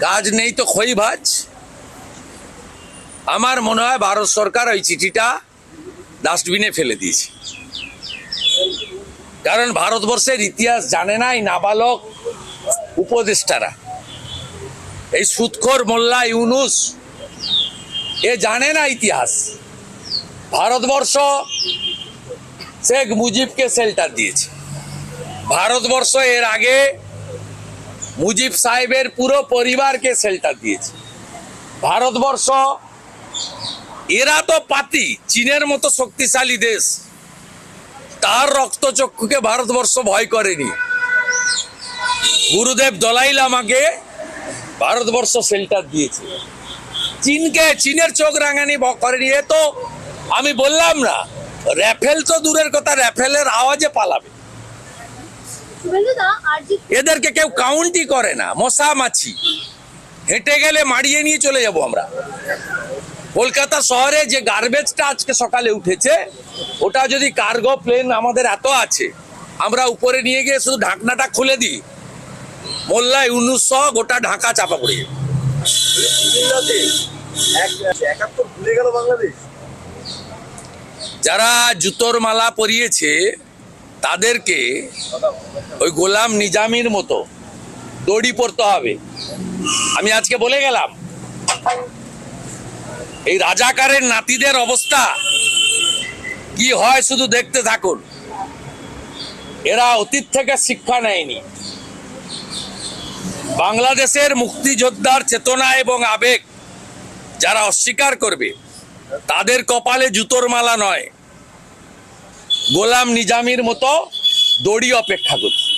কাজ নেই তো খই ভাজ। আমার মনে হয় ভারত সরকার ওই চিঠিটা ডাস্টবিনে ফেলে দিয়েছে, কারণ ভারতবর্ষের ইতিহাস জানে না এই নাবালক উপদেষ্টারা। এই সুদখোর মোল্লা ইউনুস এ জানে না ইতিহাস। ভারতবর্ষ শেখ মুজিবকে শেল্টার দিয়েছে। ভারতবর্ষ এর আগে মুজিব সাহেবের পুরো পরিবারকে শেল্টার দিয়েছে। ভারতবর্ষ, এরা তো পাতি, চীনের মতো শক্তিশালী দেশ, তার রক্তচক্ষুকে ভারতবর্ষ ভয় করেনি। গুরুদেব দলাই লামাকে ভারতবর্ষ শেল্টার দিয়েছে। চীনকে, চীনের চোখ রাঙানি করেনি। এ তো আমি বললাম না, রাফেল তো দূরের কথা, রাফেলের আওয়াজে পালাবে। এদেরকে কেউ কাউন্টই করে না, মশা মাছি। হেঁটে গেলে মারিয়ে নিয়ে চলে যাব আমরা। কলকাতা শহরে যে গার্বেজটা আজকে সকালে উঠেছে, ওটা যদি কার্গো প্লেন আমাদের এত আছে, আমরা উপরে নিয়ে গিয়ে শুধু ঢাকনাটা খুলে দিই, মোল্লা ইউনুস সহ গোটা ঢাকা চাপা পড়ে যাবে। যারা জুতোর মালা পরিয়েছে তাদেরকে ওই গোলাম নিজামীর মতো দড়ি পড়তে হবে। আমি আজকে বলে গেলাম, এই রাজাকারের নাতিদের অবস্থা কি হয় শুধু দেখতে থাকুন। এরা অতীত থেকে শিক্ষা নেয়নি। বাংলাদেশের মুক্তিযোদ্ধার চেতনা এবং আবেগ যারা অস্বীকার করবে, তাদের কপালে জুতোর মালা নয়, গোলাম নিজামীর মতো দড়ি অপেক্ষা করছে।